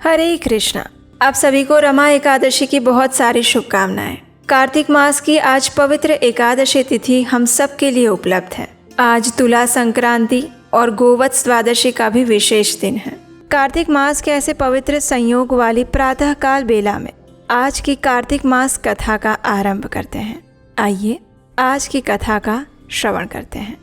हरे कृष्णा। आप सभी को रमा एकादशी की बहुत सारी शुभकामनाएं। कार्तिक मास की आज पवित्र एकादशी तिथि हम सब के लिए उपलब्ध है। आज तुला संक्रांति और गोवत्स द्वादशी का भी विशेष दिन है। कार्तिक मास के ऐसे पवित्र संयोग वाली प्रातः काल बेला में आज की कार्तिक मास कथा का आरंभ करते हैं। आइए आज की कथा का श्रवण करते हैं।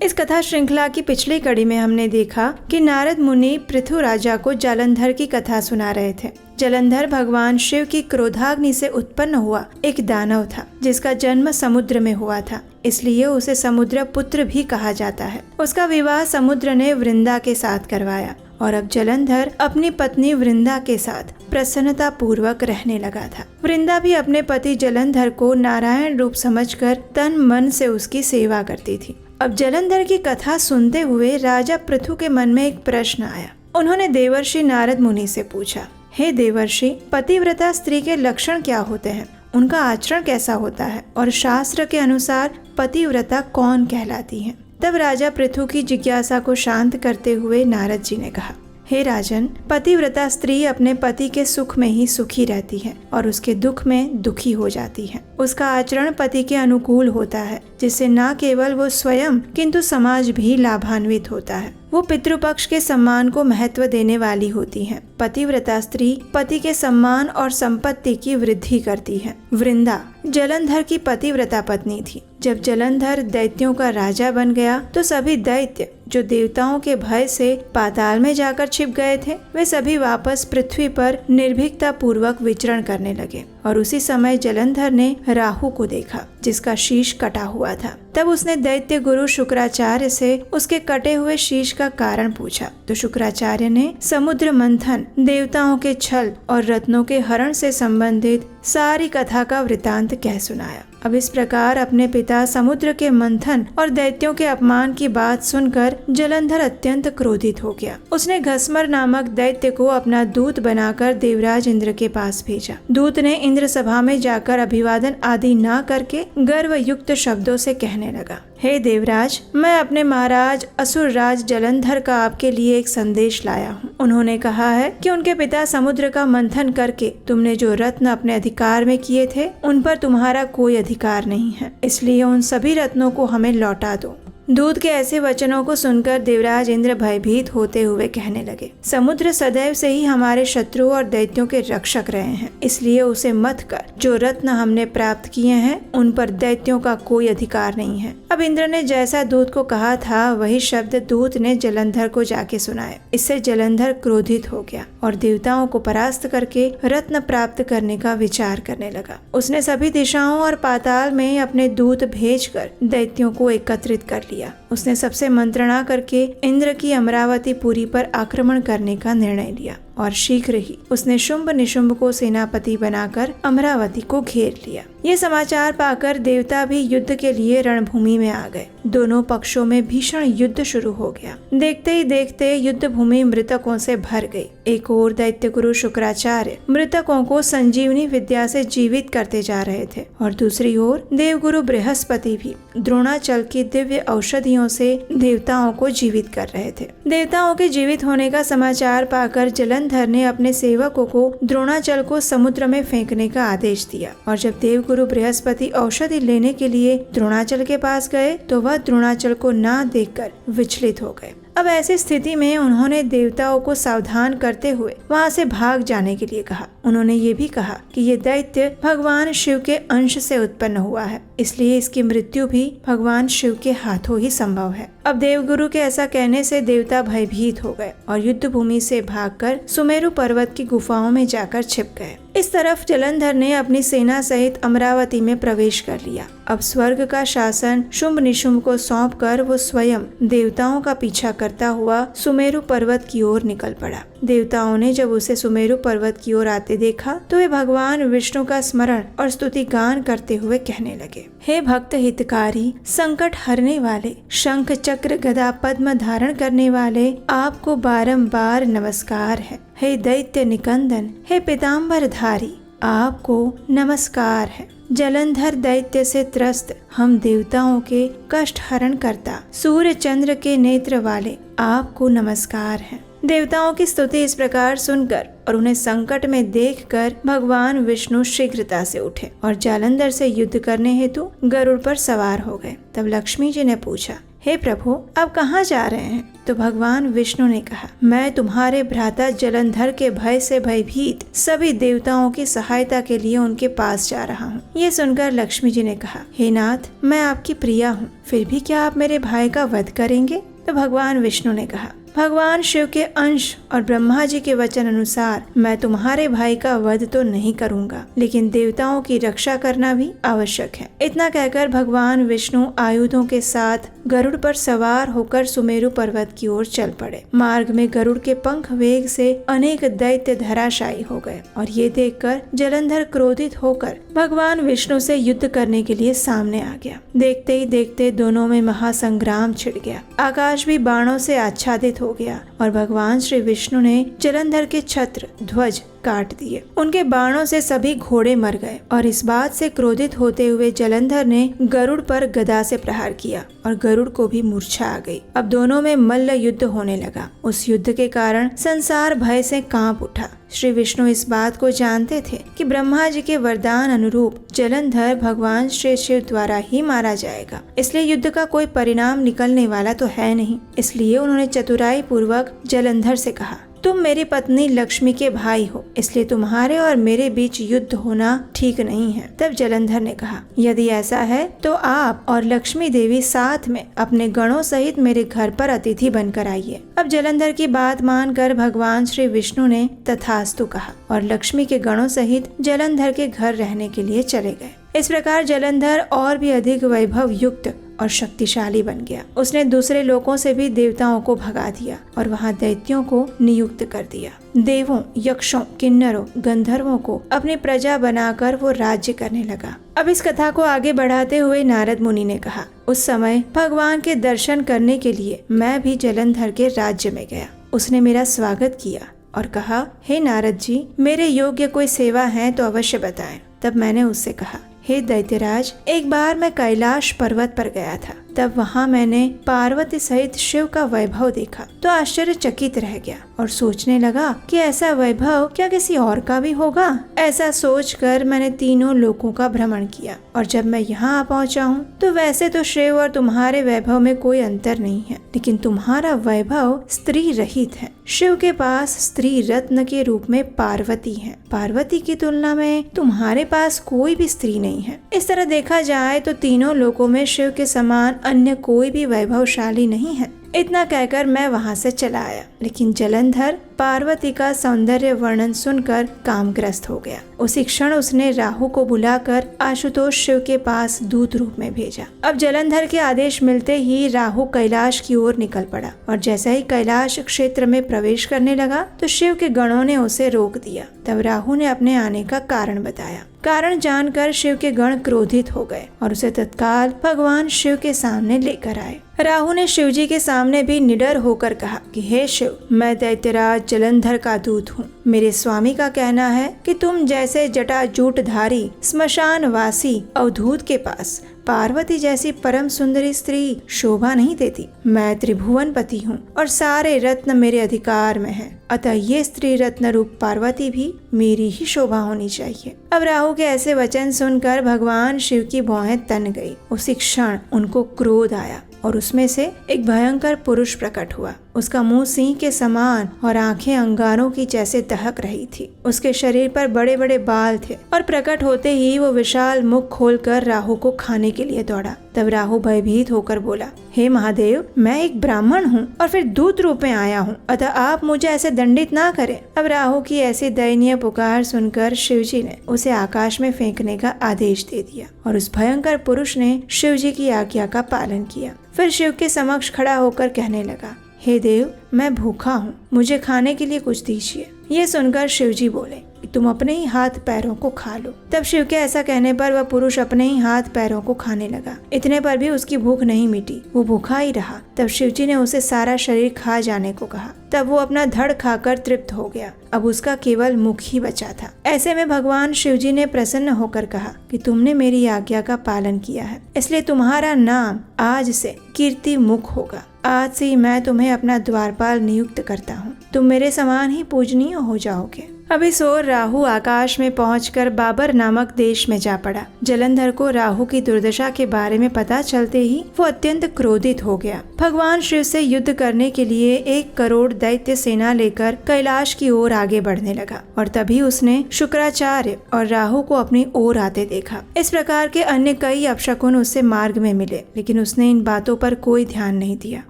इस कथा श्रृंखला की पिछली कड़ी में हमने देखा कि नारद मुनि पृथु राजा को जलंधर की कथा सुना रहे थे। जलंधर भगवान शिव की क्रोधाग्नि से उत्पन्न हुआ एक दानव था, जिसका जन्म समुद्र में हुआ था, इसलिए उसे समुद्र पुत्र भी कहा जाता है। उसका विवाह समुद्र ने वृंदा के साथ करवाया और अब जलंधर अपनी पत्नी वृंदा के साथ प्रसन्नता पूर्वक रहने लगा था। वृंदा भी अपने पति जलंधर को नारायण रूप समझकर तन मन से उसकी सेवा करती थी। अब जलंधर की कथा सुनते हुए राजा पृथु के मन में एक प्रश्न आया। उन्होंने देवर्षि नारद मुनि से पूछा, हे देवर्षि, पतिव्रता स्त्री के लक्षण क्या होते हैं, उनका आचरण कैसा होता है और शास्त्र के अनुसार पतिव्रता कौन कहलाती है? तब राजा पृथु की जिज्ञासा को शांत करते हुए नारद जी ने कहा, हे राजन, पतिव्रता स्त्री अपने पति के सुख में ही सुखी रहती है और उसके दुख में दुखी हो जाती है। उसका आचरण पति के अनुकूल होता है, जिससे न केवल वो स्वयं किंतु समाज भी लाभान्वित होता है। वो पितृपक्ष के सम्मान को महत्व देने वाली होती है। पतिव्रता स्त्री पति के सम्मान और संपत्ति की वृद्धि करती है। वृंदा जलंधर की पतिव्रता पत्नी थी। जब जलंधर दैत्यों का राजा बन गया तो सभी दैत्य जो देवताओं के भय से पाताल में जाकर छिप गए थे, वे सभी वापस पृथ्वी पर निर्भीकता पूर्वक विचरण करने लगे। और उसी समय जलंधर ने राहु को देखा, जिसका शीश कटा हुआ था। तब उसने दैत्य गुरु शुक्राचार्य से उसके कटे हुए शीश का कारण पूछा, तो शुक्राचार्य ने समुद्र मंथन, देवताओं के छल और रत्नों के हरण से संबंधित सारी कथा का वृतांत कह सुनाया। अब इस प्रकार अपने पिता समुद्र के मंथन और दैत्यों के अपमान की बात सुनकर जलंधर अत्यंत क्रोधित हो गया। उसने घसमर नामक दैत्य को अपना दूत बनाकर देवराज इंद्र के पास भेजा। दूत ने इंद्र सभा में जाकर अभिवादन आदि न करके गर्व युक्त शब्दों से कहने लगा, हे देवराज, मैं अपने महाराज असुर राज जलंधर का आपके लिए एक संदेश लाया हूँ। उन्होंने कहा है कि उनके पिता समुद्र का मंथन करके तुमने जो रत्न अपने अधिकार में किए थे, उन पर तुम्हारा कोई अधिकार नहीं है, इसलिए उन सभी रत्नों को हमें लौटा दो। दूत के ऐसे वचनों को सुनकर देवराज इंद्र भयभीत होते हुए कहने लगे, समुद्र सदैव से ही हमारे शत्रु और दैत्यों के रक्षक रहे हैं, इसलिए उसे मत कर। जो रत्न हमने प्राप्त किए हैं उन पर दैत्यों का कोई अधिकार नहीं है। अब इंद्र ने जैसा दूत को कहा था, वही शब्द दूत ने जलंधर को जाके सुनाए। इससे जलंधर क्रोधित हो गया और देवताओं को परास्त करके रत्न प्राप्त करने का विचार करने लगा। उसने सभी दिशाओं और पाताल में अपने दूत भेजकर दैत्यों को एकत्रित कर लिया। उसने सबसे मंत्रणा करके इंद्र की अमरावती पुरी पर आक्रमण करने का निर्णय लिया और शीघ्र ही उसने शुंभ निशुंभ को सेनापति बनाकर अमरावती को घेर लिया। ये समाचार पाकर देवता भी युद्ध के लिए रणभूमि में आ गए। दोनों पक्षों में भीषण युद्ध शुरू हो गया। देखते ही देखते युद्ध भूमि मृतकों से भर गई। एक ओर दैत्य गुरु शुक्राचार्य मृतकों को संजीवनी विद्या से जीवित करते जा रहे थे और दूसरी ओर देवगुरु बृहस्पति भी द्रोणाचल की दिव्य औषधियों से देवताओं को जीवित कर रहे थे। देवताओं के जीवित होने का समाचार पाकर जलंधर ने अपने सेवकों को द्रोणाचल को समुद्र में फेंकने का आदेश दिया और जब देवगुरु बृहस्पति औषधि लेने के लिए द्रोणाचल के पास गए तो वह द्रोणाचल को ना देखकर विचलित हो गए। अब ऐसी स्थिति में उन्होंने देवताओं को सावधान करते हुए वहां से भाग जाने के लिए कहा। उन्होंने ये भी कहा कि ये दैत्य भगवान शिव के अंश से उत्पन्न हुआ है, इसलिए इसकी मृत्यु भी भगवान शिव के हाथों ही संभव है। अब देवगुरु के ऐसा कहने से देवता भयभीत हो गए और युद्ध भूमि से भागकर सुमेरु पर्वत की गुफाओं में जाकर छिप गए। इस तरफ जलंधर ने अपनी सेना सहित अमरावती में प्रवेश कर लिया। अब स्वर्ग का शासन शुंभ निशुंभ को सौंपकर वो स्वयं देवताओं का पीछा करता हुआ सुमेरु पर्वत की ओर निकल पड़ा। देवताओं ने जब उसे सुमेरु पर्वत की ओर आते देखा तो वे भगवान विष्णु का स्मरण और स्तुति गान करते हुए कहने लगे, हे भक्त हितकारी, संकट हरने वाले, शंख चक्र गदा पद्म धारण करने वाले, आपको बारंबार नमस्कार है। हे दैत्य निकंदन, हे पीताम्बर धारी, आपको नमस्कार है। जलंधर दैत्य से त्रस्त हम देवताओं के कष्ट हरण करता सूर्य चंद्र के नेत्र वाले, आपको नमस्कार है। देवताओं की स्तुति इस प्रकार सुनकर और उन्हें संकट में देखकर भगवान विष्णु शीघ्रता से उठे और जालंधर से युद्ध करने हेतु गरुड़ पर सवार हो गए। तब लक्ष्मी जी ने पूछा, हे प्रभु, आप कहाँ जा रहे हैं? तो भगवान विष्णु ने कहा, मैं तुम्हारे भ्राता जलंधर के भय से भयभीत सभी देवताओं की सहायता के लिए उनके पास जा रहा हूँ। ये सुनकर लक्ष्मी जी ने कहा, हे नाथ, मैं आपकी प्रिया हूँ, फिर भी क्या आप मेरे भाई का वध करेंगे? तो भगवान विष्णु ने कहा, भगवान शिव के अंश और ब्रह्मा जी के वचन अनुसार मैं तुम्हारे भाई का वध तो नहीं करूंगा, लेकिन देवताओं की रक्षा करना भी आवश्यक है। इतना कहकर भगवान विष्णु आयुधों के साथ गरुड़ पर सवार होकर सुमेरु पर्वत की ओर चल पड़े। मार्ग में गरुड़ के पंख वेग से अनेक दैत्य धराशायी हो गए और ये देखकर जलंधर क्रोधित होकर भगवान विष्णु से युद्ध करने के लिए सामने आ गया। देखते ही देखते दोनों में महासंग्राम छिड़ गया। आकाश भी बाणों से आच्छादित हो गया और भगवान श्री विष्णु ने जलंधर के छत्र ध्वज काट दिए। उनके बाणों से सभी घोड़े मर गए और इस बात से क्रोधित होते हुए जलंधर ने गरुड़ पर गदा से प्रहार किया और गरुड़ को भी मूर्छा आ गई। अब दोनों में मल्ल युद्ध होने लगा। उस युद्ध के कारण संसार भय से कांप उठा। श्री विष्णु इस बात को जानते थे कि ब्रह्मा जी के वरदान अनुरूप जलंधर भगवान श्री शिव द्वारा ही मारा जाएगा, इसलिए युद्ध का कोई परिणाम निकलने वाला तो है नहीं। इसलिए उन्होंने चतुराई पूर्वक जलंधर से कहा, तुम मेरी पत्नी लक्ष्मी के भाई हो, इसलिए तुम्हारे और मेरे बीच युद्ध होना ठीक नहीं है। तब जलंधर ने कहा, यदि ऐसा है तो आप और लक्ष्मी देवी साथ में अपने गणों सहित मेरे घर पर अतिथि बनकर आइए। अब जलंधर की बात मानकर भगवान श्री विष्णु ने तथास्तु कहा और लक्ष्मी के गणों सहित जलंधर के घर रहने के लिए चले गए। इस प्रकार जलंधर और भी अधिक वैभव युक्त और शक्तिशाली बन गया। उसने दूसरे लोकों से भी देवताओं को भगा दिया और वहां दैत्यों को नियुक्त कर दिया। देवों, यक्षों, किन्नरों, गंधर्वों को अपनी प्रजा बनाकर वो राज्य करने लगा। अब इस कथा को आगे बढ़ाते हुए नारद मुनि ने कहा, उस समय भगवान के दर्शन करने के लिए मैं भी जलंधर के राज्य में गया। उसने मेरा स्वागत किया और कहा, हे नारद जी, मेरे योग्य कोई सेवा है तो अवश्य बताएं। तब मैंने उससे कहा, हे दैत्यराज, एक बार मैं कैलाश पर्वत पर गया था। तब वहाँ मैंने पार्वती सहित शिव का वैभव देखा तो आश्चर्यचकित रह गया और सोचने लगा कि ऐसा वैभव क्या किसी और का भी होगा। ऐसा सोचकर मैंने तीनों लोकों का भ्रमण किया और जब मैं यहाँ आ पहुँचा हूँ तो वैसे तो शिव और तुम्हारे वैभव में कोई अंतर नहीं है, लेकिन तुम्हारा वैभव स्त्री रहित है। शिव के पास स्त्री रत्न के रूप में पार्वती है। पार्वती की तुलना में तुम्हारे पास कोई भी स्त्री नहीं है। इस तरह देखा जाए तो तीनों लोकों में शिव के समान अन्य कोई भी वैभवशाली नहीं है। इतना कहकर मैं वहां से चला आया, लेकिन जलंधर पार्वती का सौंदर्य वर्णन सुनकर कामग्रस्त हो गया। उसी क्षण उसने राहु को बुलाकर आशुतोष शिव के पास दूत रूप में भेजा। अब जलंधर के आदेश मिलते ही राहु कैलाश की ओर निकल पड़ा और जैसे ही कैलाश क्षेत्र में प्रवेश करने लगा तो शिव के गणों ने उसे रोक दिया। तब राहु ने अपने आने का कारण बताया। कारण जानकर शिव के गण क्रोधित हो गए और उसे तत्काल भगवान शिव के सामने लेकर आए। राहु ने शिव जी के सामने भी निडर होकर कहा कि हे शिव, मैं दैत्यराज जलंधर का दूत हूँ। मेरे स्वामी का कहना है कि तुम जैसे जटाजूटधारी स्मशानवासी अवधूत के पास पार्वती जैसी परम सुंदरी स्त्री शोभा नहीं देती। मैं त्रिभुवनपति हूँ और सारे रत्न मेरे अधिकार में हैं। अतः ये स्त्री रत्न रूप पार्वती भी मेरी ही शोभा होनी चाहिए। अब राहु के ऐसे वचन सुनकर भगवान शिव की भौहें तन गई। उसी क्षण उनको क्रोध आया और उसमें से एक भयंकर पुरुष प्रकट हुआ। उसका मुंह सिंह के समान और आंखें अंगारों की जैसे दहक रही थी। उसके शरीर पर बड़े बड़े बाल थे और प्रकट होते ही वो विशाल मुख खोलकर राहु को खाने के लिए दौड़ा। तब राहु भयभीत होकर बोला, हे महादेव, मैं एक ब्राह्मण हूँ और फिर दूत रूप में आया हूँ, अतः आप मुझे ऐसे दंडित ना करें। अब राहु की ऐसी दयनीय पुकार सुनकर शिवजी ने उसे आकाश में फेंकने का आदेश दे दिया और उस भयंकर पुरुष ने शिवजी की आज्ञा का पालन किया। फिर शिव के समक्ष खड़ा होकर कहने लगा, हे देव, मैं भूखा हूँ, मुझे खाने के लिए कुछ दीजिए। ये सुनकर शिवजी बोले, तुम अपने ही हाथ पैरों को खा लो। तब शिव के ऐसा कहने पर वह पुरुष अपने ही हाथ पैरों को खाने लगा। इतने पर भी उसकी भूख नहीं मिटी, वो भूखा ही रहा। तब शिवजी ने उसे सारा शरीर खा जाने को कहा। तब वो अपना धड़ खाकर तृप्त हो गया। अब उसका केवल मुख ही बचा था। ऐसे में भगवान शिवजी ने प्रसन्न होकर कहा कि तुमने मेरी आज्ञा का पालन किया है, इसलिए तुम्हारा नाम आज से कीर्ति मुख होगा। आज से मैं तुम्हें अपना द्वारपाल नियुक्त करता हूँ। तुम मेरे समान ही पूजनीय हो जाओगे। अब इस ओर राहु आकाश में पहुंचकर बाबर नामक देश में जा पड़ा। जलंधर को राहु की दुर्दशा के बारे में पता चलते ही वो अत्यंत क्रोधित हो गया। भगवान शिव से युद्ध करने के लिए 1 करोड़ दैत्य सेना लेकर कैलाश की ओर आगे बढ़ने लगा और तभी उसने शुक्राचार्य और राहु को अपनी ओर आते देखा। इस प्रकार के अन्य कई अपशकुन उससे मार्ग में मिले, लेकिन उसने इन बातों पर कोई ध्यान नहीं दिया।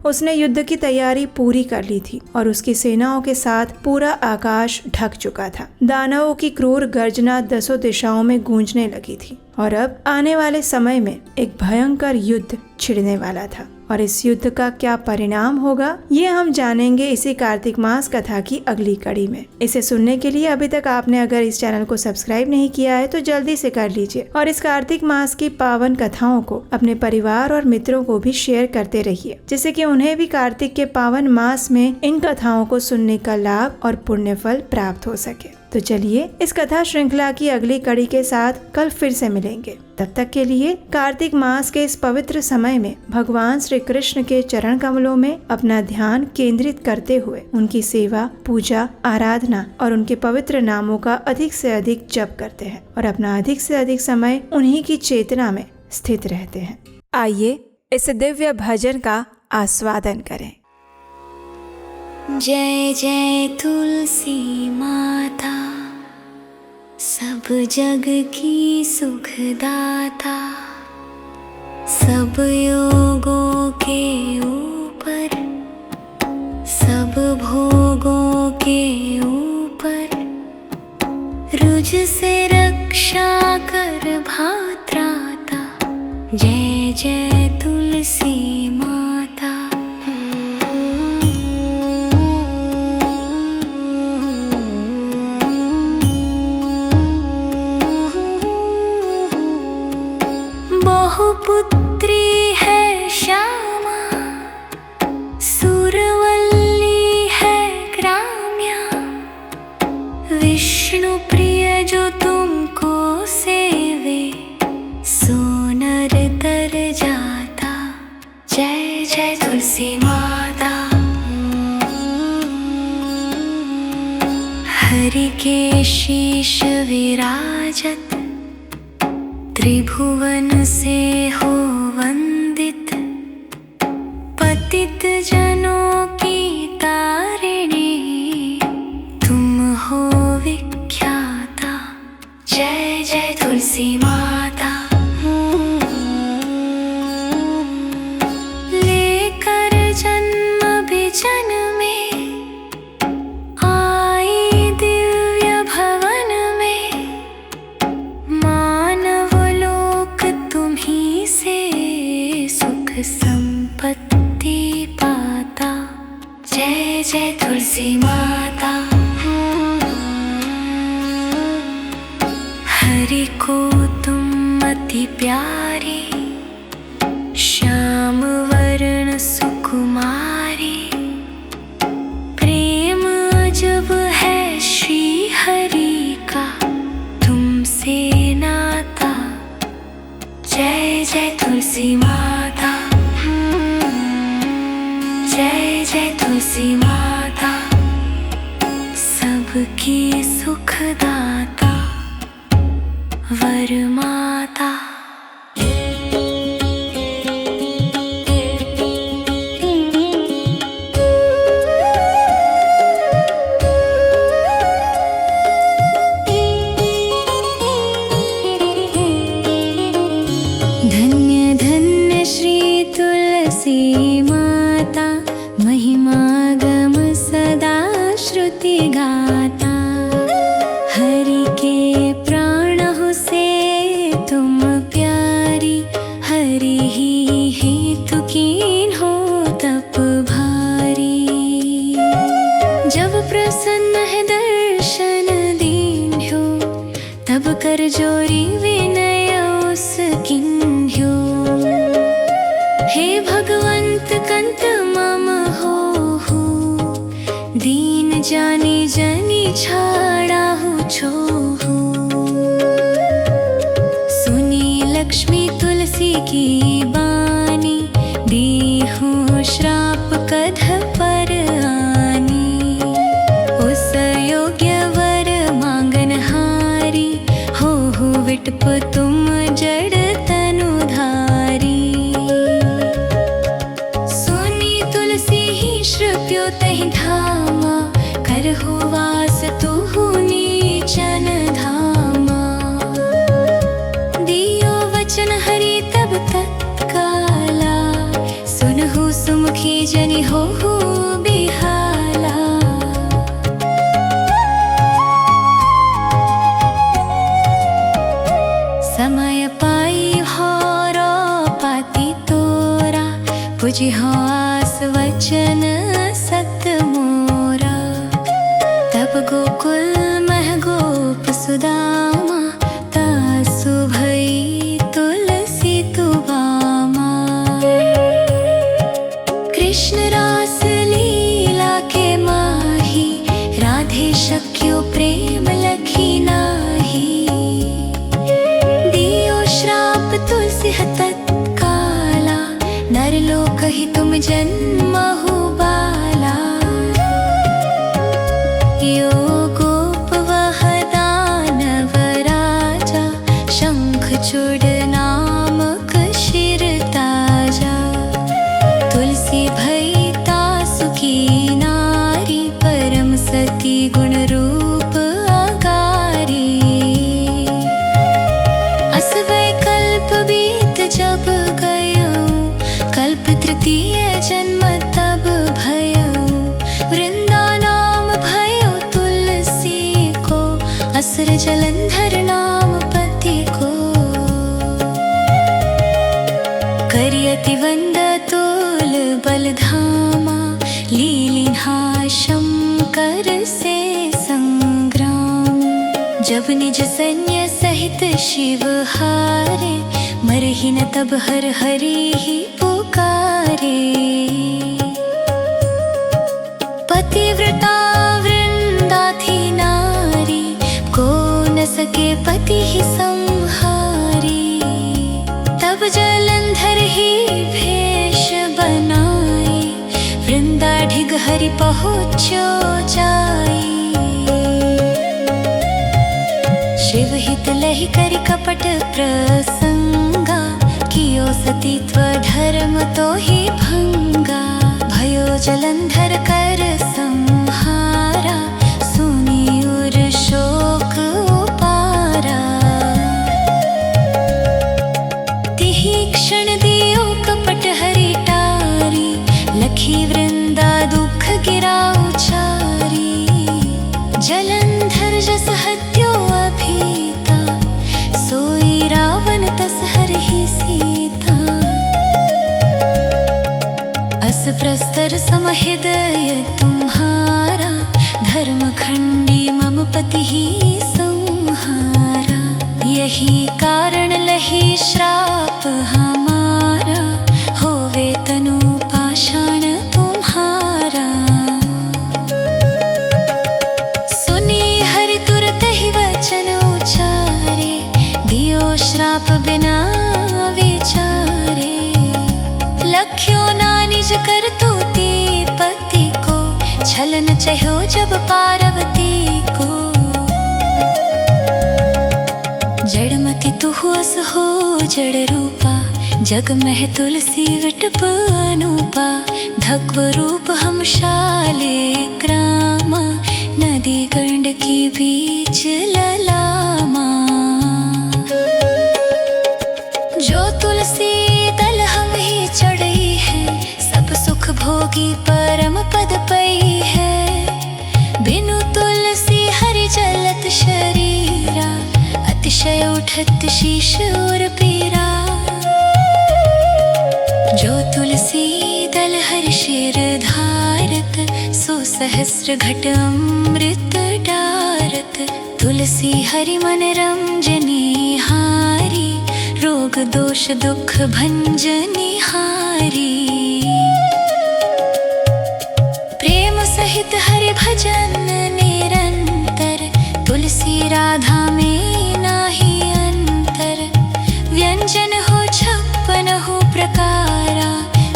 उसने युद्ध की तैयारी पूरी कर ली थी और उसकी सेनाओं के साथ पूरा आकाश ढक चुका था। दानवों की क्रूर गर्जना 10 दिशाओं में गूंजने लगी थी और अब आने वाले समय में एक भयंकर युद्ध छिड़ने वाला था और इस युद्ध का क्या परिणाम होगा ये हम जानेंगे इसी कार्तिक मास कथा की अगली कड़ी में। इसे सुनने के लिए अभी तक आपने अगर इस चैनल को सब्सक्राइब नहीं किया है तो जल्दी से कर लीजिए और इस कार्तिक मास की पावन कथाओं को अपने परिवार और मित्रों को भी शेयर करते रहिए, जिससे कि उन्हें भी कार्तिक के पावन मास में इन कथाओं को सुनने का लाभ और पुण्य फल प्राप्त हो सके। तो चलिए इस कथा श्रृंखला की अगली कड़ी के साथ कल फिर से मिलेंगे। तब तक के लिए कार्तिक मास के इस पवित्र समय में भगवान श्री कृष्ण के चरण कमलों में अपना ध्यान केंद्रित करते हुए उनकी सेवा, पूजा, आराधना और उनके पवित्र नामों का अधिक से अधिक जप करते हैं और अपना अधिक से अधिक समय उन्हीं की चेतना में स्थित रहते हैं। आइए इस दिव्य भजन का आस्वादन करें। जय जय तुलसी माता, सब जग की सुखदाता, सब योगों के ऊपर, सब भोगों के ऊपर, रुझ से रक्षा कर भात्राता। जय जय तुलसी माता। बहुपुत्री है श्यामा, सुरवल्ली है ग्राम्या, विष्णु प्रिय जो तुमको सेवे, सो नर तर जाता। जय जय तुलसी माता। हरि के शीश विराजत, त्रिभुवन से हो वंदित, पतित जनों की तारिणी, तुम हो विख्याता। जय जय तुलसी माता। लेकर जन्म बिजन में आई दिव्य भवन में, मानव लोक तुम्ही से सुख संपत्ति पाता। जय जय तुलसी माता। हरि को तुम अति प्यारी, श्याम वर्ण सुकुमारी, प्रेम जब है श्री हरि का तुमसे नाता। जय जय तुलसी माता। जय जय तुलसी माता। सबकी सुखदाता, वर माता। धन्य धन्य श्री तुलसी माता, महिमा गम सदा श्रुति गाता। हरि के प्राण हो से तुम प्यारी, हरि ही हेतु कीन हो तप भारी। जब प्रसन्न है दर्शन दीन्हो, तब कर जोरी विनय उस किन्ह्यो। हे भगवंत कंत मम हो, दीन जानी जनी छाड़ा हूँ छोहू। सुनी लक्ष्मी तुलसी की बानी, दी हूँ श्राप जनि हो बिहाला। समय पाई होर पाती तोरा, पुजी हो आस वचन सत मोरा। तब गोकुल मह गोप सुदामा, तासु भई तुलसी तुबामा। कृष्ण रास लीला के माही, राधे शक्यो प्रेम लखी नाही। दियो श्राप तुलसी तत्काला, नर लोक ही तुम जन्महु बाला। यो गोप वह दानव राजा, शंखचूड़ नामक शिर ताजा। तुलसी भई तासु की नारी, परम सती गुण रूप आगारी। असवै कल्प बीत जब गयो, कल्प तृतीय जन्म तब भयो। वृंदा नाम भयो तुलसी को, असुर जलंधर नाम पति को। करियति वंद तोल बलधामा, लीलिन्हा शंकर से संग्राम। जब निज सैन्य सहित शिव हारे, मरहि न तब हर हरि ही पुकारे। पतिव्रता वृंदा थी नारी, को न सके पति ही संहारी। तब जलंधर ही भेष बनाए, वृंदा ढिग हरि पहुँचो जाई। शिव हित लहि करि कपट प्रसंगा, कियो सतीत्व धर्म तो ही भंगा। भयो जलंधर कर संहारा, सुनी उर शोक उपारा। तिहि क्षण दियो कपट हरि टारी, लखी वृंदा दुख गिरा उचारी। जलंधर जस हत्यो अभीता, सोई रावण तस हरहि सीता। अस प्रस्तर सम हृदय तुम्हारा, धर्म खंडी मम पति ही संहारा। यही कारण लही श्राप हमारा, होवे तनु पाषाण तुम्हारा। सुनी हरि तुरत ही वचन उचारे, दियो श्राप बिना विचारे। लख्यो ना निज कर तूती पति को, छलन चहो जब पार्वती को। जड़मति तुहु अस हो जड़ रूपा, जग मह तुलसी विटप अनूपा। धक्व रूप हम शाले ग्रामा, नदी गंडकी बीच ललामा। जो तुलसी दल हम ही चढ़ी है, सब सुख भोगी परम पद पई है। बिनु तुलसी हरि जलत शरीरा, अतिशय उठत शीश और पीरा। जो तुलसी दल हरि शिर धारत, सो सहस्र घट अमृत डारत। तुलसी हरि मन रंजनी हारी, रोग दोष दुख भंजनी हारी। प्रेम सहित हरि भजन निरंतर, तुलसी राधा में नाही अंतर। व्यंजन हो 56 प्रकारा,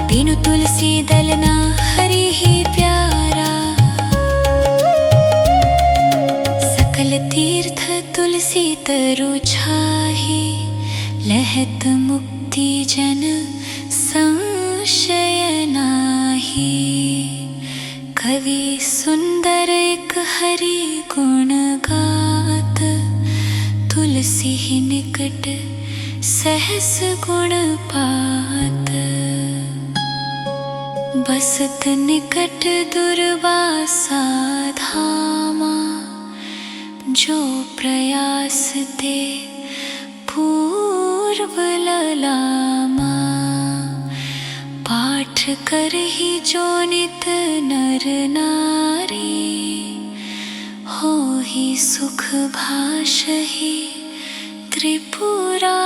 बिनु तुलसी दल ना हरि ही प्यारा। सकल तीर्थ तुलसी तरु छाही, लहत मुक्ति जन संशय नाही। कवि सुंदर एक हरि गुण गात, तुलसी निकट सहस गुण पात। बसत निकट दुर्वासा धामा, जो प्रयास ते पूर्व ललामा। पाठ करहि जो नित नर नारी, होहि सुख भाषहि त्रिपुरारी।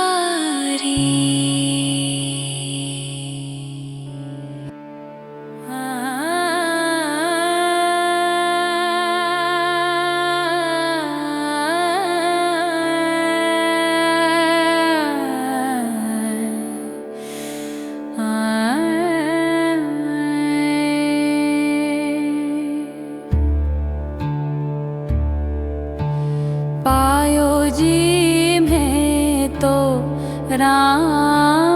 पायो जी में तो राम